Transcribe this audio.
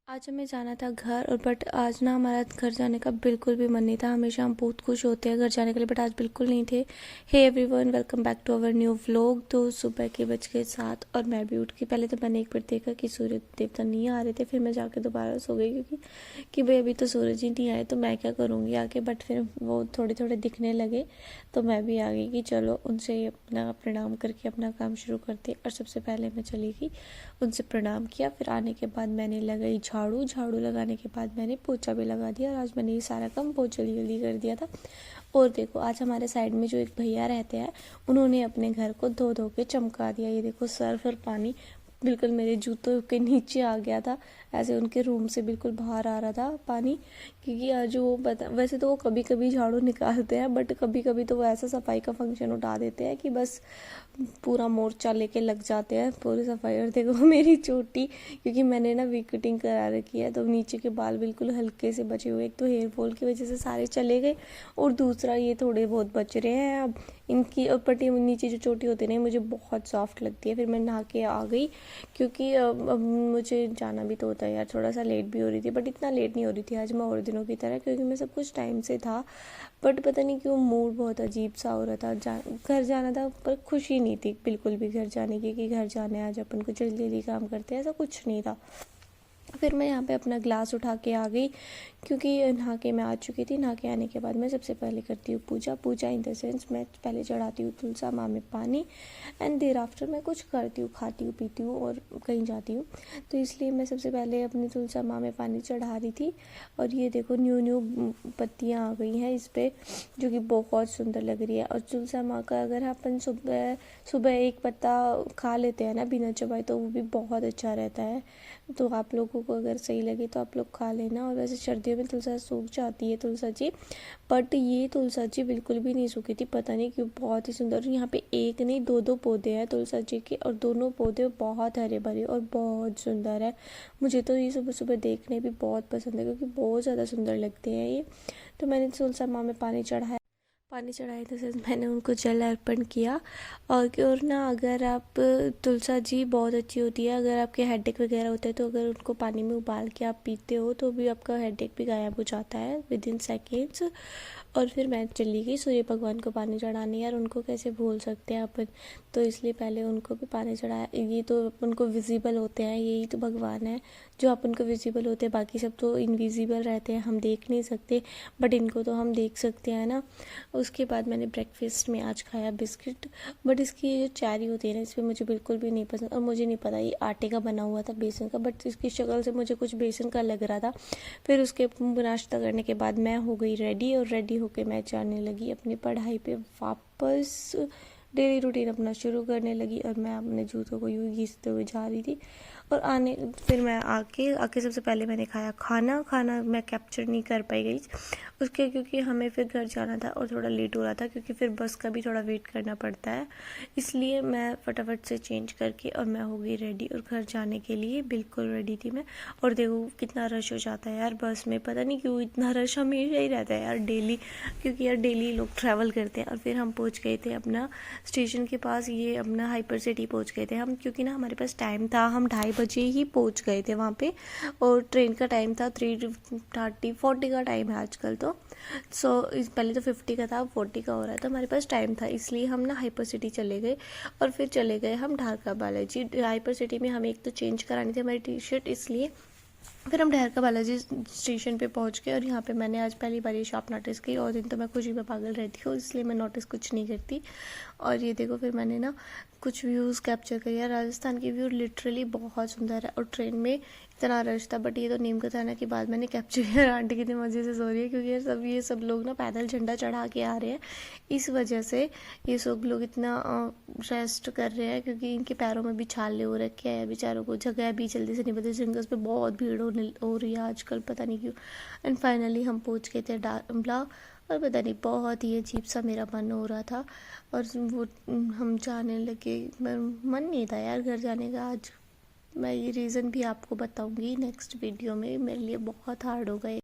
आज हमें जाना था घर और बट आज ना हमारा घर जाने का बिल्कुल भी मन नहीं था। हमेशा हम बहुत खुश होते हैं घर जाने के लिए, बट आज बिल्कुल नहीं थे। Hey everyone, welcome back to our new vlog. तो सुबह के बज के 7 और मैं भी उठ के पहले तो मैंने एक बार देखा कि सूर्य देवता नहीं आ रहे थे, फिर मैं जाके दोबारा सो गई क्योंकि भाई अभी तो सूरज ही नहीं आए तो मैं क्या करूँगी आके। बट फिर वो थोड़े थोड़े दिखने लगे तो मैं भी आ गई कि चलो उनसे अपना प्रणाम करके अपना काम शुरू करते। और सबसे पहले मैं चली गई, उनसे प्रणाम किया। फिर आने के बाद मैंने लगाई झाड़ू लगाने के बाद मैंने पोछा भी लगा दिया। और आज मैंने ये सारा काम बहुत जल्दी जल्दी कर दिया था। और देखो आज हमारे साइड में जो एक भैया रहते हैं उन्होंने अपने घर को धो धो के चमका दिया। ये देखो सर्फ और पानी बिल्कुल मेरे जूतों के नीचे आ गया था, ऐसे उनके रूम से बिल्कुल बाहर आ रहा था पानी। क्योंकि आज वो वैसे तो वो कभी कभी झाड़ू निकालते हैं, बट कभी कभी तो वो ऐसा सफाई का फंक्शन उठा देते हैं कि बस पूरा मोर्चा लेके लग जाते हैं पूरी सफाई। और देखो मेरी चोटी, क्योंकि मैंने ना वी कटिंग करा रखी है तो नीचे के बाल बिल्कुल हल्के से बचे हुए। एक तो हेयर फॉल की वजह से सारे चले गए और दूसरा ये थोड़े बहुत बच रहे हैं अब इनकी। और पट्टी नीचे जो चोटी होती है ना मुझे बहुत सॉफ्ट लगती है। फिर मैं नहा के आ गई क्योंकि अब मुझे जाना भी तो होता है यार। थोड़ा सा लेट भी हो रही थी बट इतना लेट नहीं हो रही थी आज मैं और दिनों की तरह, क्योंकि मैं सब कुछ टाइम से था। बट पता नहीं क्यों मूड बहुत अजीब सा हो रहा था। घर जाना था पर खुशी नहीं थी बिल्कुल भी घर जाने की कि घर जाने आज अपन को जल्दी जल्दी काम करते हैं, ऐसा कुछ नहीं था। फिर मैं यहाँ पे अपना ग्लास उठा के आ गई क्योंकि नहा के मैं आ चुकी थी। नहा के आने के बाद मैं सबसे पहले करती हूँ पूजा इन द सेंस मैं पहले चढ़ाती हूँ तुलसा माँ में पानी एंड देर आफ्टर मैं कुछ करती हूँ, खाती हूँ, पीती हूँ और कहीं जाती हूँ। तो इसलिए मैं सबसे पहले अपनी तुलसा माँ में पानी चढ़ा रही थी। और ये देखो न्यू न्यू पत्तियाँ आ गई हैं इस पर जो कि बहुत सुंदर लग रही है। और तुलसा माँ का अगर अपन सुबह सुबह एक पत्ता खा लेते हैं ना बिना चबाए तो वो भी बहुत अच्छा रहता है। तो आप लोगों को अगर सही लगे तो आप लोग खा लेना। और वैसे सर्दियों में तुलसा सूख जाती है तुलसा जी, बट ये तुलसा जी बिल्कुल भी नहीं सूखी थी, पता नहीं क्यों, बहुत ही सुंदर। यहाँ पे एक नहीं दो दो पौधे हैं तुलसा जी के और दोनों पौधे बहुत हरे भरे और बहुत सुंदर है। मुझे तो ये सुबह सुबह देखने भी बहुत पसंद है क्योंकि बहुत ज़्यादा सुंदर लगते हैं ये। तो मैंने तुलसा माँ में पानी चढ़ाए थे सर, मैंने उनको जल अर्पण किया। और ना अगर आप तुलसा जी बहुत अच्छी होती है, अगर आपके हेडेक वगैरह होते हैं तो अगर उनको पानी में उबाल के आप पीते हो तो भी आपका हेडेक भी गायब हो जाता है विद इन सेकेंड्स। और फिर मैं चली गई सूर्य भगवान को पानी चढ़ाने, यार उनको कैसे भूल सकते हैं अपन। तो इसलिए पहले उनको भी पानी चढ़ाया। ये तो अपन को विजिबल होते हैं, यही तो भगवान है जो अपन को विजिबल होते हैं, बाकी सब तो इनविजिबल रहते हैं, हम देख नहीं सकते, बट इनको तो हम देख सकते हैं ना। उसके बाद मैंने ब्रेकफास्ट में आज खाया बिस्किट, बट इसकी जो चेरी होती है ना इस पर मुझे बिल्कुल भी नहीं पसंद। और मुझे नहीं पता ये आटे का बना हुआ था, बेसन का, बट इसकी शक्ल से मुझे कुछ बेसन का लग रहा था। फिर उसके नाश्ता करने के बाद मैं हो गई रेडी और रेडी होके मैं जाने लगी अपनी पढ़ाई पे वापस। डेली रूटीन अपना शुरू करने लगी और मैं अपने जूतों को यूँ घिसते हुए जा रही थी। और फिर मैं आके आके सबसे पहले मैंने खाया खाना मैं कैप्चर नहीं कर पाई गई उसके, क्योंकि हमें फिर घर जाना था और थोड़ा लेट हो रहा था क्योंकि फिर बस का भी थोड़ा वेट करना पड़ता है। इसलिए मैं फटाफट से चेंज करके और मैं हो गई रेडी और घर जाने के लिए बिल्कुल रेडी थी मैं। और देखो कितना रश हो जाता है यार बस में, पता नहीं क्यों इतना रश हमेशा ही रहता है यार डेली, क्योंकि यार डेली लोग ट्रैवल करते हैं। और फिर हम पहुंच गए थे अपना स्टेशन के पास, ये अपना हाइपर सिटी पहुंच गए थे हम, क्योंकि ना हमारे पास टाइम था, हम 2:30 बजे ही पहुंच गए थे वहाँ पे। और ट्रेन का टाइम था 3:30-40 का टाइम है आजकल तो। पहले तो 50 का था, अब 40 का हो रहा है, तो हमारे पास टाइम था इसलिए हम ना हाइपर सिटी चले गए। और फिर चले गए हम ढाका बालाजी। हाइपर सिटी में हमें एक तो चेंज करानी थी हमारी टी शर्ट, इसलिए फिर हम ढहरका बालाजी स्टेशन पे पहुंच गए। और यहाँ पे मैंने आज पहली बार ये शॉप नोटिस की, और दिन तो मैं खुशी में पागल रहती हूँ इसलिए मैं नोटिस कुछ नहीं करती। और ये देखो फिर मैंने ना कुछ व्यूज़ कैप्चर किया। राजस्थान की व्यू लिटरली बहुत सुंदर है। और ट्रेन में इतना रश था, बट ये तो नीम का थाना की बात मैंने कैप्चर किया। आंटी कितनी मज़े से सो रही है क्योंकि ये सब लोग ना पैदल झंडा चढ़ा के आ रहे हैं, इस वजह से ये सब लोग इतना रेस्ट कर रहे हैं क्योंकि इनके पैरों में भी छाले हो रखे हैं, बेचारों को जगह भी जल्दी से नहीं बदली। जंगल्स पे बहुत भीड़ हो रही है आजकल, पता नहीं क्यों। एंड फाइनली हम पहुंच गए थे डामला। और पता नहीं बहुत ही अजीब सा मेरा मन हो रहा था और वो हम जाने लगे। मन नहीं था यार घर जाने का आज। मैं ये रीज़न भी आपको बताऊंगी नेक्स्ट वीडियो में, मेरे लिए बहुत हार्ड हो गए।